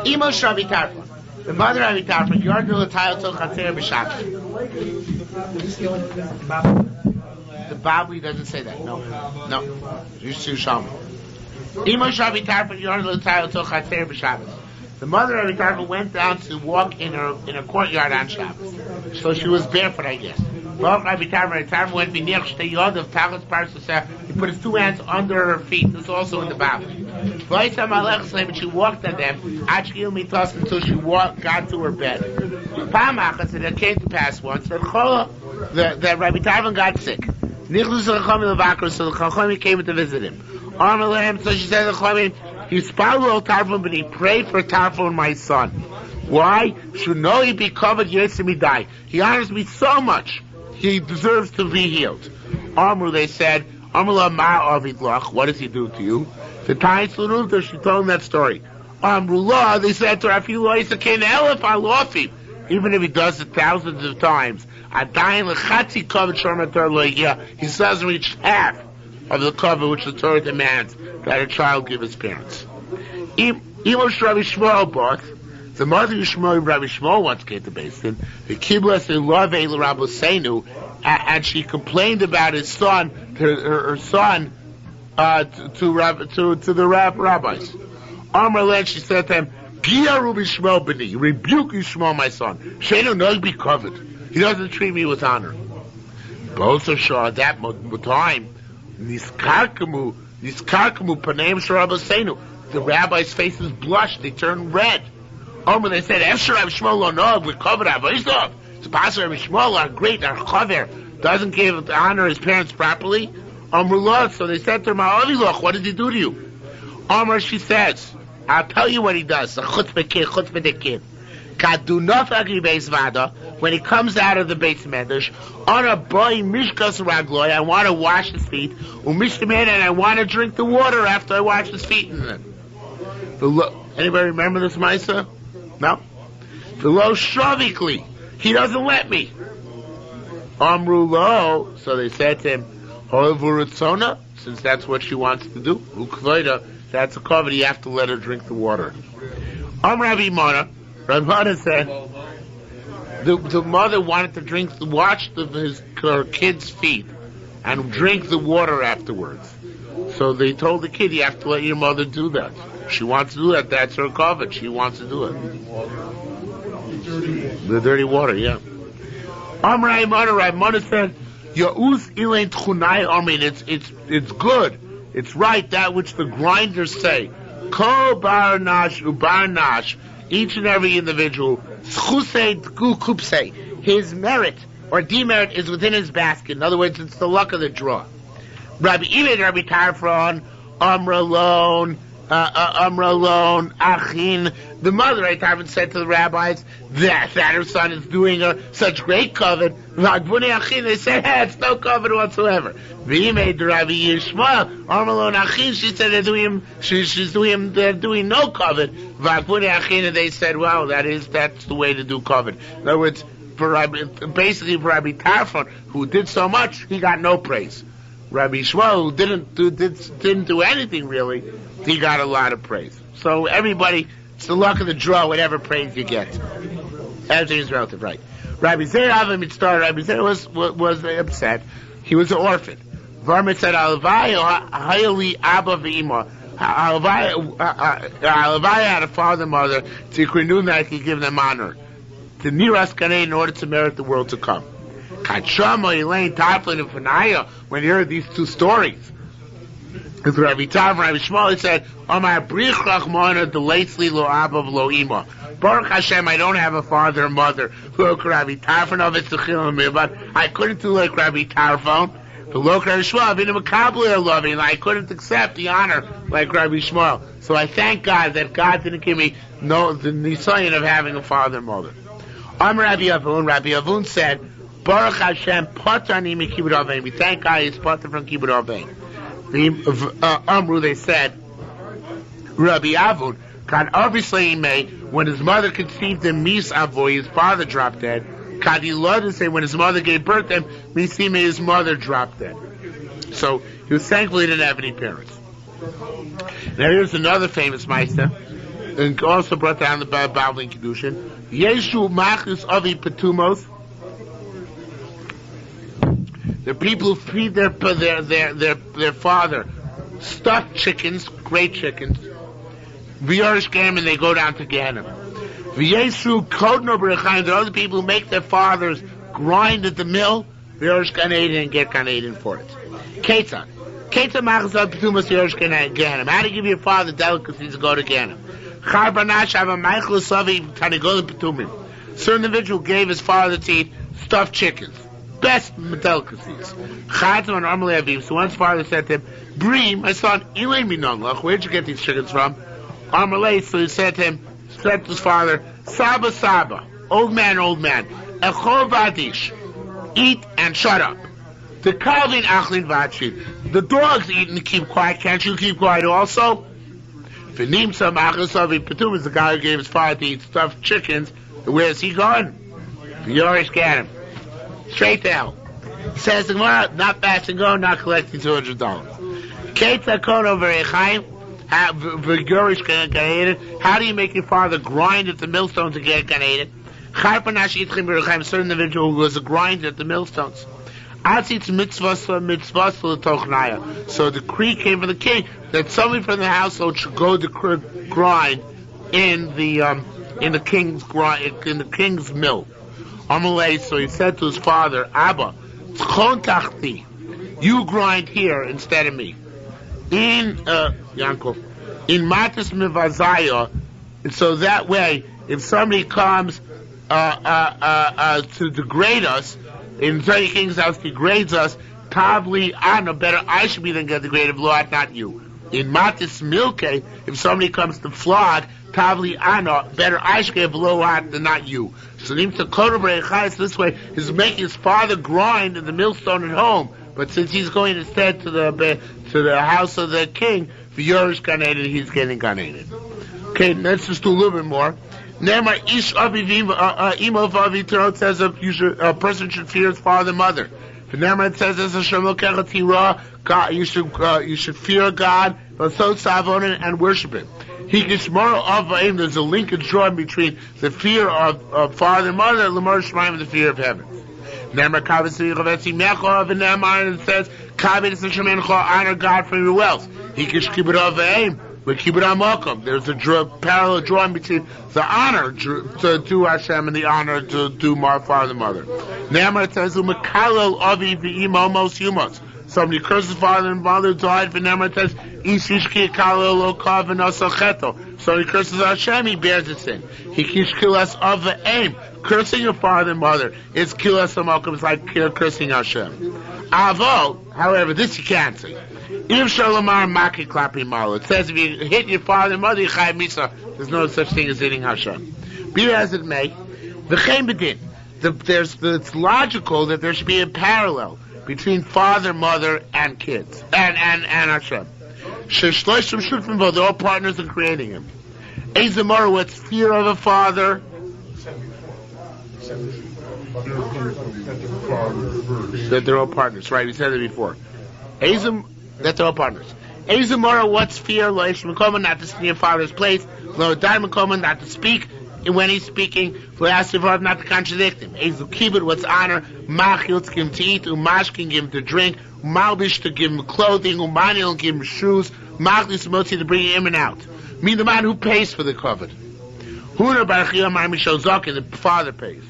Imo Shravi Tarfa. The mother of Tarfa, Yardul Atayot Tok Hatzer B'Shabbat. The Babli doesn't say that. No. Yerushalmi. Imo Shravi Tarfa, Yardul Atayot Tok Hatzer B'Shabbat. The mother of Tarfa went down to walk in a courtyard on Shabbos. So she was barefoot, I guess. He put his two hands under her feet. This is also in the Bible. And she walked on them until she got to her bed. And it came to pass once that Rabbi Tarfon got sick. So the Chachamim came to visit him. So she said to the Chachamim, he prayed for Tarfon, my son. Why? Should know he be covered die. He honors me so much. He deserves to be healed. Amru, they said, what does he do to you? The time she told him that story. Amrullah, they said to her, even if he does it thousands of times, he doesn't reach half of the cover which the Torah demands that a child give his parents. The mother of Rabbi Shmuel once came to Beis-Din. The kibbutz in love Rabbeinu, and she complained about his son, her son, to the rabbis. Amar, she said to him, "Rebuke Yishmael, my son. Shenu knows be covered. He doesn't treat me with honor." Both are sure at that time. Niskarkamu paneim sharabaseinu. The rabbis' faces blushed; they turned red. They said, "Efshar Rabbi Shmuel lo we covered Avodah. It's possible Rabbi Shmuel, our great, our chaver, doesn't give honor his parents properly." So they said to her, "Ma'aviloch, what did he do to you?" She says, "I'll tell you what he does. When he comes out of the Beis Medrash, on a boy mishkas ragloy, I want to wash his feet, and I want to drink the water after I wash his feet." Anybody remember this Maisa? No? The lo shravikli. He doesn't let me. Amru lo. So they said to him, Hoivuritzona, since that's what she wants to do. Ukvoida, that's a covenant. You have to let her drink the water. Ravi Mona. Rav Mona said the mother wanted to her kid's feet and drink the water afterwards. So they told the kid, you have to let your mother do that. She wants to do that. That's her covet. She wants to do it. The dirty water, yeah. Amrai Mona said, Ya'uz ilain tchunai armin. It's good. It's right, that which the grinders say. Kol bar nash ubar nash. Each and every individual, schusei tgu kupsei. His merit or demerit is within his basket. In other words, it's the luck of the draw. Rabbi Ibn, Rabbi Tarfon, Amralon, Achin. The mother, Rabbi Tarfon, said to the rabbis that her son is doing such great covet. They said, it's no covet whatsoever. Rabbi Yishmael, Amralon, Achin, she said they're doing no covet. And they said, well, that's the way to do covet. In other words, for Rabbi Tarfon, who did so much, he got no praise. Rabbi Shmuel, who didn't do anything really, he got a lot of praise. So everybody, it's the luck of the draw, whatever praise you get. Everything is relative, right? Rabbi Zeir Rabbi Zeir was upset. He was an orphan. Varmit said, Alavai hayali abba v'ima. Alavai had a father and mother, to knew that he could give them honor. To Niras Kaneh, in order to merit the world to come. Kachama, Elaine, Tarfon, and Fanaya, when he heard these two stories, with Rabbi Tarfon, Rabbi Shmuel, he said, Amar Brich Rachmana, Delatesli lo Abba lo Ima. Baruch Hashem, I don't have a father or mother. Look, Rabbi Tarfon of it, but I couldn't do like Rabbi Tarfon. Look, Rabbi Shmuel, I've been a Makabli loving, and I couldn't accept the honor like Rabbi Shmuel. So I thank God that God didn't give me the nisayon of having a father and mother. Amar Rabbi Avun said, Baruch Hashem, Patani mi Kibbut Avein. We thank God he's Pater from Kibbut Avein. Amru, they said, Rabbi Avun, God obviously made, when his mother conceived him, Mis Avoy, his father dropped dead. God, he loved to say, when his mother gave birth to him, Misime, his mother dropped dead. So, he was thankful he didn't have any parents. Now here's another famous Meister, and also brought down the Bible in Kedushin. Yeshu Machus Avi Petumos. The people who feed their father stuffed chickens, great chickens. V'yorish Gehem, and they go down to Gehenna. V'yesu Kodno B'rechaim. There are other people who make their fathers grind at the mill. V'yorish Gan Eden and get Gan Eden for it. Ketzah Machas Av Petumas V'yorish Gehenna. How to give your father delicacies to go to Gehenna? Char Banash Ava Michael Savi Tanigol Petumim. Certain individual gave his father to eat stuffed chickens. Best delicacies. So one father said to him, Bri, my son, where'd you get these chickens from? So he said to his father, Saba, old man, Echol Vadish, eat and shut up. The Calvin Achlin Vachid, the dogs eat and keep quiet, can't you keep quiet also? V'nimsa Machasavi Petum is the guy who gave his father to eat stuffed chickens. Where's he going? Yorish Ganem. Straight to hell. Says the Gemara, not fast and go, not collecting $200. How do you make your father grind at the millstone to get Gan certain individual who was a grinder at the millstones. So the decree came from the king that somebody from the household should go to grind in the king's mill. So he said to his father, Abba, you grind here instead of me. In Matis Mivazaya, so that way, if somebody comes to degrade us, in the king's house degrades us, probably better I should be than get degraded, Lord, not you. In Matis Milke, if somebody comes to flog, Tavli Ana, better I should get below than not you. So this way, he's making his father grind in the millstone at home. But since he's going instead to the house of the king, for Yorish Gan Eden, he's getting Gan Eden. Okay, let's just do a little bit more. Ne'emar ish avivim imo v'avitro, says a person should fear his father and mother. Ne'emar, it says as a shemokechat hira, you should fear God, and worship Him. There's a linkage drawn between the fear of father and mother, and the fear of heaven. Nemar Kavod Tzivich Mecha v'Nemar, it says Kavod Tzivich Mecha, honor God for your wealth. He can keep it over aim. We keep it on Malcolm. There's a parallel drawing between the honor to do Hashem and the honor to do my father and mother. Nemar says Umakalel Avi v'Imo Mos Yumos. Somebody curses father and mother died. V'Nemar says Ishishki Kalel Lo Kav V'Nosacheto. Somebody curses Hashem, he bears the sin. He keeps kill us of the aim. Cursing your father and mother is kill us of Malcolm. It's like cursing Hashem. Avo, however, this you can't say. If Shalomar Maki Klapi Malo. It says if you hit your father and mother, you Chai Misa. There's no such thing as hitting Hashem. Be as it may, V'chein B'din. It's logical that there should be a parallel between father, mother, and kids, and Hashem. Sheshloshim Shutfim Bo, they're all partners in creating him. Ezemora, what's fear of a father? That they're all partners, right? We said it before. That they're all partners. Ezemora, what's fear? Loish Mekoma, not to sit in your father's place. Lo Dai Mekoma, not to speak when he's speaking. Lo not to contradict him. Ezu Kibbut, what's honor? Machil, to give him to eat. Umash, can give him to drink. Malbish, to give him clothing. Umanil, give him shoes. Machlis, Motzi, to bring him in and out. Mean the man who pays for the covet. Huna Baruch Yomar Mishal Zokin, the father pays.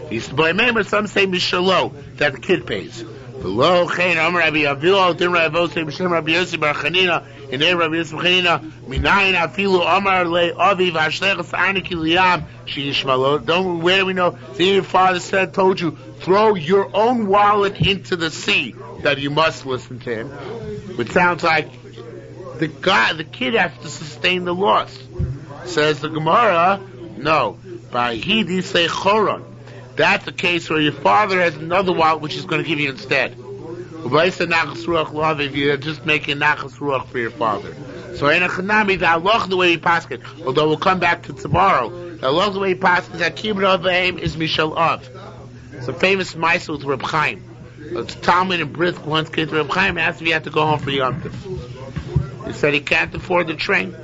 He's to blame him, but some say Mishalo, that the kid pays. Below Chain Amar Rabbi Avilo, Din Rabbi Vosei B'Shem Rabbi Yossi Bar Chanina, in name Rabbi Yossi Bar Chanina, Minayin Afilu Amar Le Aviv Hashlechas Arniki Liyam She Yishmalo. Don't, where do we know? See, your father said, told you, throw your own wallet into the sea, that you must listen to him. Which sounds like the kid has to sustain the loss. Says the Gemara, no. By Hidi say Choron. That's the case where your father has another wallet which he's going to give you instead. If you're just making nachas ruach for your father. So in a chanami, the halach the way he passed it, although we'll come back to tomorrow, the halach the way he passed it, that kibbut of aim is mishal av. It's a famous ma'aseh with Reb Chaim. It's Talmud and Brit once came to Reb Chaim, asked if he had to go home for Yom Tov. He said he can't afford the train.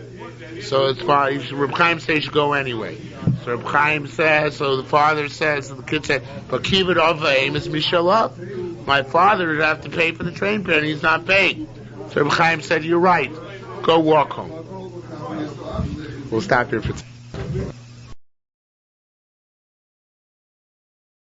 So it's fine. Reb Chaim says you should go anyway. So Reb Chaim says, so the father says, so the kid said, but kibbut of aim is mishal av. My father would have to pay for the train fare and he's not paying. So Reb Chaim said, you're right. Go walk home. We'll stop here for